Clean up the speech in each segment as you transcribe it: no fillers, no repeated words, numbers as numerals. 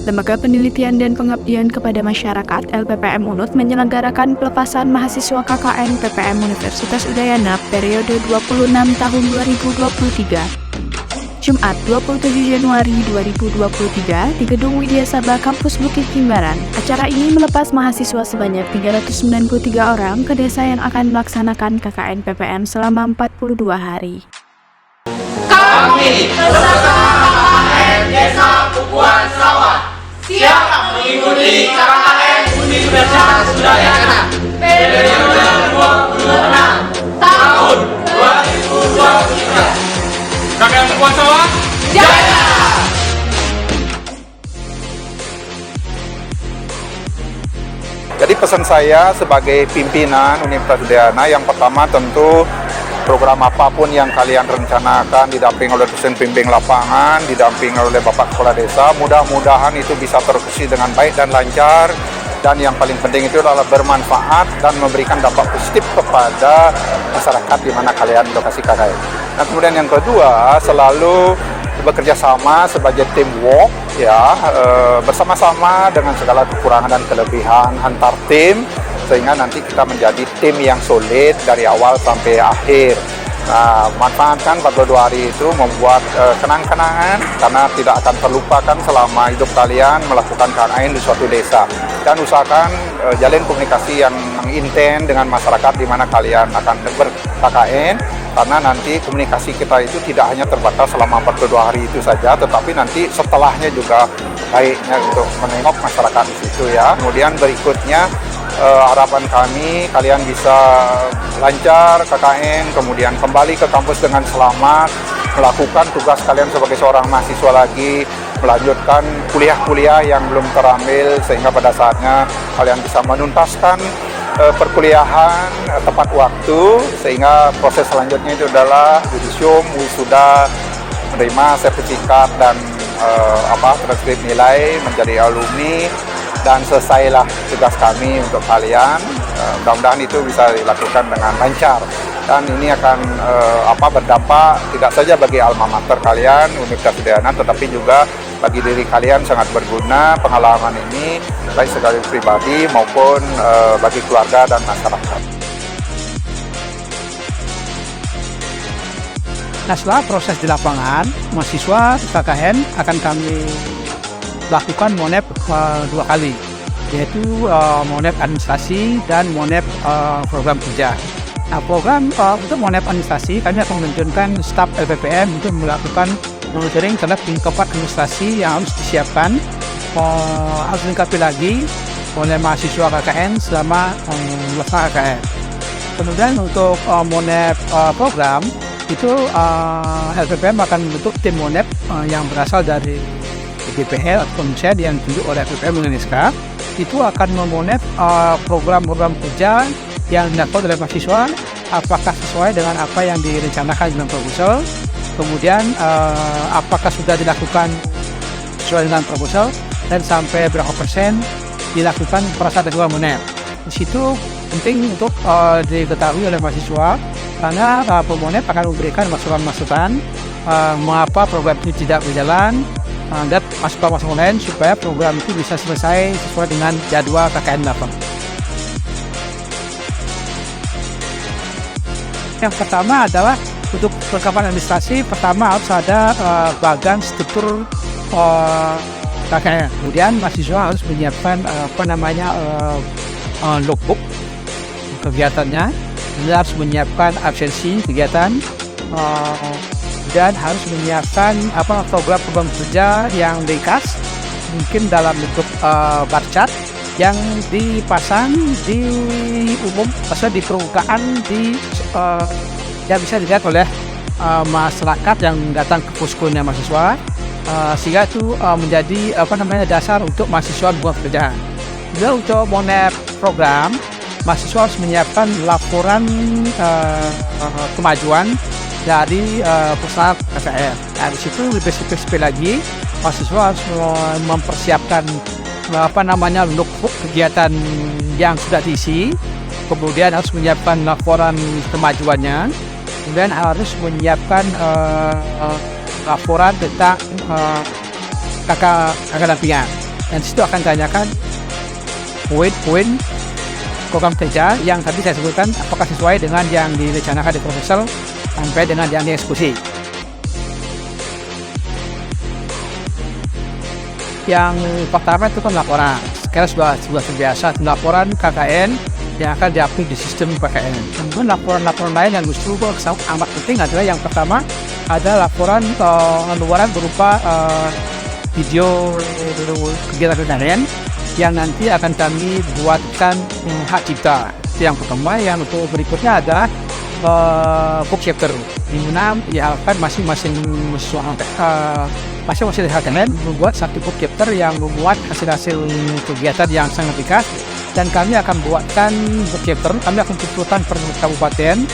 Lembaga Penelitian dan Pengabdian kepada Masyarakat LPPM Unut menyelenggarakan pelepasan mahasiswa KKN PPM Universitas Udayana periode 26 tahun 2023. Jumat 27 Januari 2023 di Gedung Widya Sabha Kampus Bukit Jimbaran. Acara ini melepas mahasiswa sebanyak 393 orang ke desa yang akan melaksanakan KKN PPM selama 42 hari. Kami peserta KKN Desa Kukuan Sawah siap mengikuti KKN Universitas Udayana periode 26 tahun 2023. KKN Kukuan Sawah Jaya! Jadi pesan saya sebagai pimpinan Universitas Udayana, yang pertama tentu program apapun yang kalian rencanakan didamping oleh dosen pembimbing lapangan, didamping oleh Bapak Kepala Desa, mudah-mudahan itu bisa tereksekusi dengan baik dan lancar, dan yang paling penting itu adalah bermanfaat dan memberikan dampak positif kepada masyarakat di mana kalian lokasi KKN. Dan kemudian yang kedua, selalu bekerja sama sebagai teamwork, bersama-sama dengan segala kekurangan dan kelebihan antar tim, sehingga nanti kita menjadi tim yang solid dari awal sampai akhir. Nah, manfaatkan 42 hari itu membuat kenang-kenangan, karena tidak akan terlupakan selama hidup kalian melakukan KKN di suatu desa. Dan usahakan jalin komunikasi yang intens dengan masyarakat di mana kalian akan ber-KKN, karena nanti komunikasi kita itu tidak hanya terbatas selama 42 hari itu saja, tetapi nanti setelahnya juga baiknya untuk menengok masyarakat di situ ya. Kemudian berikutnya, harapan kami kalian bisa lancar KKN, kemudian kembali ke kampus dengan selamat, melakukan tugas kalian sebagai seorang mahasiswa lagi, melanjutkan kuliah-kuliah yang belum terambil, sehingga pada saatnya kalian bisa menuntaskan perkuliahan tepat waktu, sehingga proses selanjutnya itu adalah yudisium, wisuda, menerima sertifikat dan transkrip nilai, menjadi alumni, dan selesailah tugas kami untuk kalian. Mudah-mudahan itu bisa dilakukan dengan lancar, dan ini akan berdampak tidak saja bagi alma mater kalian Universitas Udayana, tetapi juga bagi diri kalian sangat berguna pengalaman ini, baik secara pribadi maupun bagi keluarga dan masyarakat. Nah, setelah proses di lapangan, mahasiswa KKN akan kami lakukan monep 2 kali, yaitu monep administrasi dan monep program kerja. Nah, program untuk monep administrasi, kami akan menerjunkan staf LPPM untuk melakukan monitoring terhadap lingkupan administrasi yang harus disiapkan, harus dilengkapi lagi oleh mahasiswa KKN selama melaksanakan KKN. Kemudian untuk monep program itu LPPM akan membentuk tim monep yang berasal dari DPL atau komisi yang ditunjuk oleh LPPM Indonesia. Itu akan memonep program-program kerja yang dilakukan oleh mahasiswa, apakah sesuai dengan apa yang direncanakan dalam proposal, kemudian apakah sudah dilakukan sesuai dengan proposal, dan sampai berapa persen dilakukan perasaan kedua monep. Di situ penting untuk diketahui oleh mahasiswa, karena pemonep akan memberikan masukan-masukan mengapa program itu tidak berjalan, dan masukan-masukan lain supaya program itu bisa selesai sesuai dengan jadwal KKN 8. Yang pertama adalah untuk perlengkapan administrasi. Pertama harus ada bagan struktur KKN. Kemudian mahasiswa harus menyiapkan logbook kegiatannya, dan harus menyiapkan absensi kegiatan, dan harus menyiapkan program-program kerja yang ringkas, mungkin dalam bentuk bar chart yang dipasang di umum, maksudnya di permukaan, yang bisa dilihat oleh masyarakat yang datang ke poskonya mahasiswa, sehingga itu menjadi dasar untuk mahasiswa membuat pekerjaan. Dan untuk monep program, mahasiswa harus menyiapkan laporan kemajuan dari perusahaan KKN. Nah, di situ lebih spesifik lagi, mahasiswa harus mempersiapkan logbook kegiatan yang sudah diisi, kemudian harus menyiapkan laporan kemajuannya, kemudian harus menyiapkan laporan tentang kakak dampingan. Dan situ akan tanyakan poin-poin program kerja yang tadi saya sebutkan apakah sesuai dengan yang direncanakan di proposal sampai dengan yang dieksekusi. Yang pertama itu kan laporan. Sekarang sudah terbiasa laporan KKN yang akan diupload di sistem KKN. Kemudian laporan-laporan lain yang justru amat penting adalah yang pertama ada laporan luaran berupa video kegiatan harian yang nanti akan kami buatkan hak cipta. Itu yang pertama. Yang untuk berikutnya adalah book chapter, di mana ya akan masing-masing HTML membuat satu book chapter yang memuat hasil-hasil kegiatan yang sangat ringkas, dan kami akan buatkan book chapter. Kami akan kumpulkan per kabupaten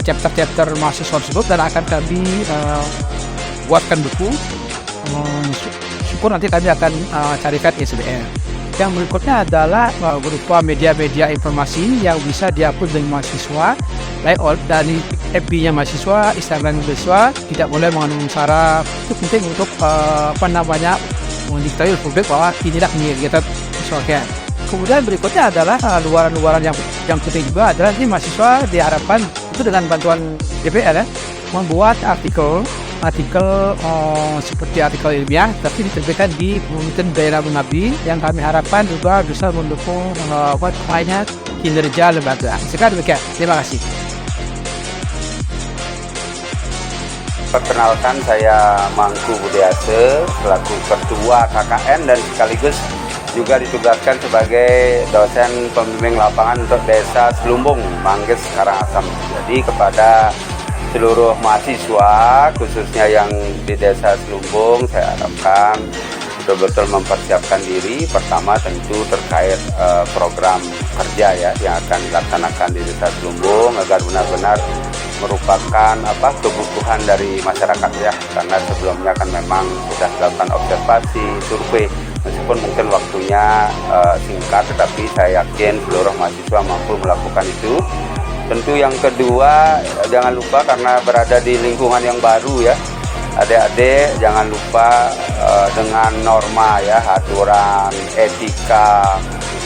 chapter-chapter mahasiswa tersebut dan akan kami buatkan buku. Syukur nanti kami akan carikan ISBN. Yang berikutnya adalah berupa media-media informasi yang bisa diupload dengan mahasiswa, baik dari FB-nya mahasiswa, Instagram mahasiswa, tidak boleh mengandung sara. Itu penting untuk mendiktahui publik bahwa inilah kegiatan mahasiswa. Kemudian berikutnya adalah luaran-luaran yang penting juga adalah ini mahasiswa diharapkan itu dengan bantuan DPR membuat artikel seperti artikel ilmiah, tapi diterbitkan di Pemerintahan Daerah Mengabi yang kami harapkan juga bisa mendukung banyak kinerja lembaga. Sekarang demikian. Terima kasih. Perkenalkan, saya Mangku Budiase selaku Ketua KKN dan sekaligus juga ditugaskan sebagai dosen pembimbing lapangan untuk Desa Selumbung, Mangges, Karangasem. Jadi kepada seluruh mahasiswa khususnya yang di Desa Selumbung, saya harapkan betul-betul mempersiapkan diri. Pertama tentu terkait program kerja ya yang akan dilaksanakan di Desa Selumbung agar benar-benar merupakan kebutuhan dari masyarakat ya, karena sebelumnya kan memang sudah dilakukan observasi, survei, meskipun mungkin waktunya singkat, tetapi saya yakin seluruh mahasiswa mampu melakukan itu. Tentu yang kedua, jangan lupa karena berada di lingkungan yang baru ya, adik-adik jangan lupa dengan norma ya, aturan, etika,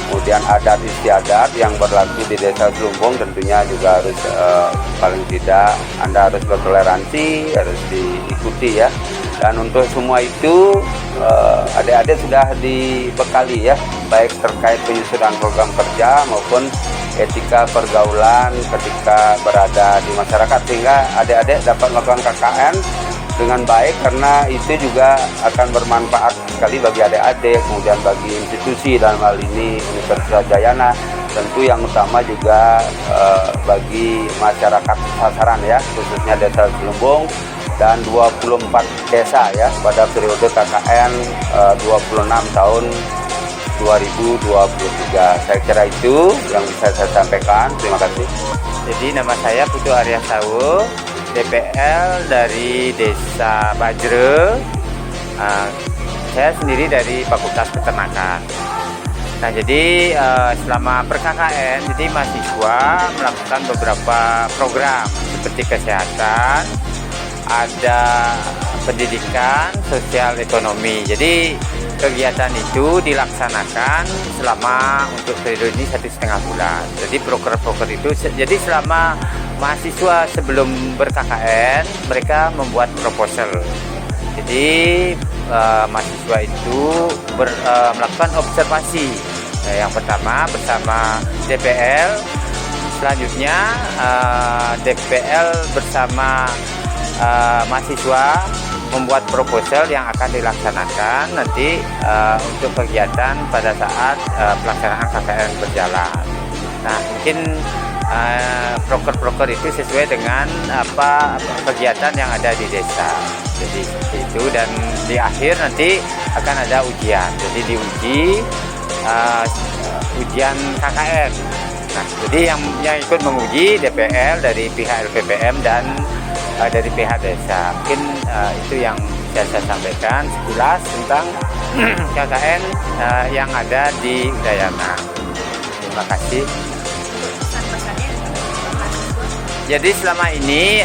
kemudian adat istiadat yang berlaku di Desa Selumbung tentunya juga harus paling tidak Anda harus bertoleransi, harus diikuti ya. Dan untuk semua itu adik-adik sudah dibekali ya, baik terkait penyusunan program kerja maupun etika pergaulan ketika berada di masyarakat, sehingga adik-adik dapat melakukan KKN dengan baik, karena itu juga akan bermanfaat sekali bagi adik-adik, kemudian bagi institusi dalam hal ini Universitas Jayana, tentu yang utama juga bagi masyarakat sasaran ya, khususnya Desa Selumbung dan 24 desa ya pada periode KKN 26 tahun 2023. Saya kira itu yang bisa saya sampaikan. Terima kasih. Jadi nama saya Putu Arya Sawo, DPL dari Desa Bajre. Saya sendiri dari Fakultas Peternakan. Nah, jadi selama per-KKN, jadi mahasiswa melakukan beberapa program seperti kesehatan, ada pendidikan, sosial, ekonomi. Jadi kegiatan itu dilaksanakan selama untuk periode ini 1,5 bulan. Jadi proker-proker itu, jadi selama mahasiswa sebelum ber-KKN, mereka membuat proposal. Jadi mahasiswa itu melakukan observasi. Yang pertama bersama DPL, selanjutnya DPL bersama mahasiswa membuat proposal yang akan dilaksanakan nanti untuk kegiatan pada saat pelaksanaan KKN berjalan. Nah, mungkin proker-proker itu sesuai dengan kegiatan yang ada di desa. Jadi seperti itu, dan di akhir nanti akan ada ujian. Jadi diuji ujian KKN. Nah, jadi yang ikut menguji DPL dari pihak LPPM dan dari pihak desa. Mungkin itu yang saya sampaikan sekilas tentang KKN yang ada di Udayana. Terima kasih. Jadi selama ini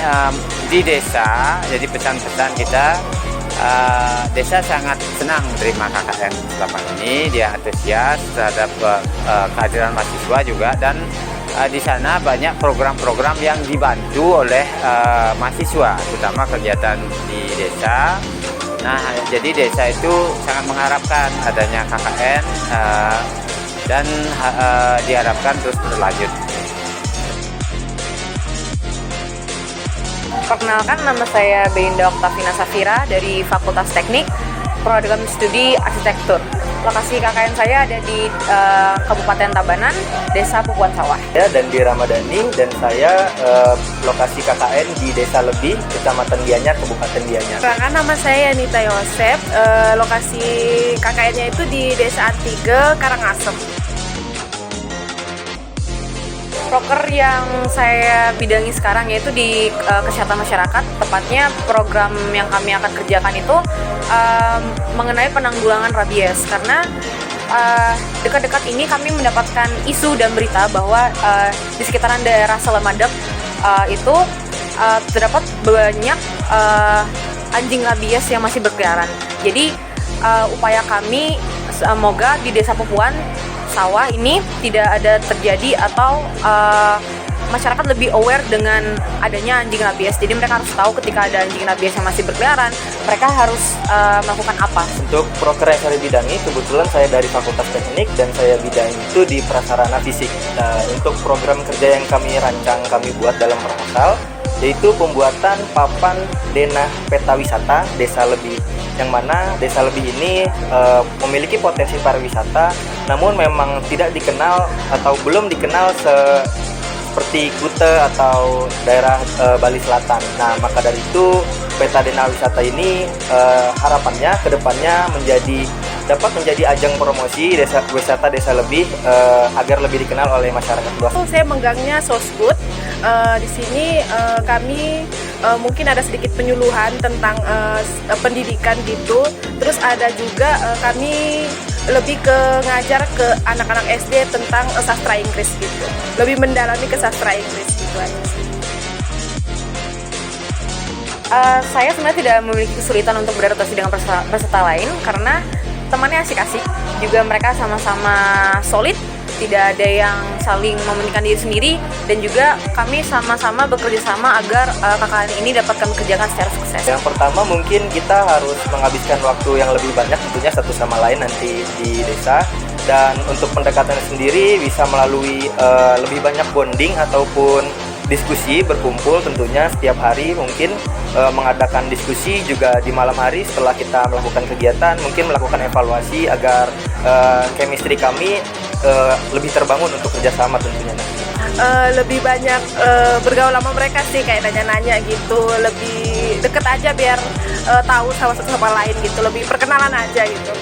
di desa, jadi pesan-pesan kita desa sangat senang menerima KKN selama ini. Dia antusias terhadap kehadiran mahasiswa juga, dan di sana banyak program-program yang dibantu oleh mahasiswa, terutama kegiatan di desa. Nah, jadi desa itu sangat mengharapkan adanya KKN dan diharapkan terus berlanjut. Perkenalkan, nama saya Belinda Oktavina Safira dari Fakultas Teknik, Program Studi Arsitektur. Lokasi KKN saya ada di Kabupaten Tabanan, Desa Pupuan Sawah. Dan di Ramadhani, dan saya lokasi KKN di Desa Lebih, Kecamatan Gianyar, Kabupaten Gianyar. Nama saya Nita Yosep, lokasi KKN-nya itu di Desa Antige, Karangasem. Proker yang saya bidangi sekarang yaitu di kesehatan masyarakat, tepatnya program yang kami akan kerjakan itu mengenai penanggulangan rabies, karena dekat-dekat ini kami mendapatkan isu dan berita bahwa di sekitaran daerah Selemadep itu terdapat banyak anjing rabies yang masih berkeliaran. Jadi upaya kami semoga di Desa Pupuan Sawah ini tidak ada terjadi, atau masyarakat lebih aware dengan adanya anjing rabies. Jadi mereka harus tahu ketika ada anjing rabies yang masih berkeliaran, mereka harus melakukan apa. Untuk proker yang saya bidangi, kebetulan saya dari Fakultas Teknik dan saya bidang itu di prasarana fisik. Nah, untuk program kerja yang kami rancang, kami buat dalam proposal, yaitu pembuatan papan denah peta wisata Desa Lebih, yang mana Desa Lebih ini memiliki potensi pariwisata, namun memang tidak dikenal atau belum dikenal seperti Kute atau daerah Bali Selatan. Nah, maka dari itu peta denah wisata ini harapannya kedepannya dapat menjadi ajang promosi wisata Desa Lebih agar lebih dikenal oleh masyarakat luas. Saya menggangnya Sosbud. Di sini kami mungkin ada sedikit penyuluhan tentang pendidikan gitu. Terus ada juga kami lebih ke ngajar ke anak-anak SD tentang sastra Inggris gitu. Lebih mendalami ke sastra Inggris gitu aja sih. Saya sebenarnya tidak memiliki kesulitan untuk beradaptasi dengan peserta lain, karena temannya asik-asik, juga mereka sama-sama solid, tidak ada yang saling mementingkan diri sendiri, dan juga kami sama-sama bekerja sama agar KKN ini dapat kami kerjakan secara sukses. Yang pertama mungkin kita harus menghabiskan waktu yang lebih banyak tentunya satu sama lain nanti di desa, dan untuk pendekatan sendiri bisa melalui lebih banyak bonding ataupun diskusi, berkumpul tentunya setiap hari, mungkin mengadakan diskusi juga di malam hari setelah kita melakukan kegiatan, mungkin melakukan evaluasi agar chemistry kami lebih terbangun untuk kerjasama tentunya. Lebih banyak bergaul sama mereka sih, kayak nanya-nanya gitu, lebih deket aja biar tahu sama satu sama lain gitu, lebih perkenalan aja gitu.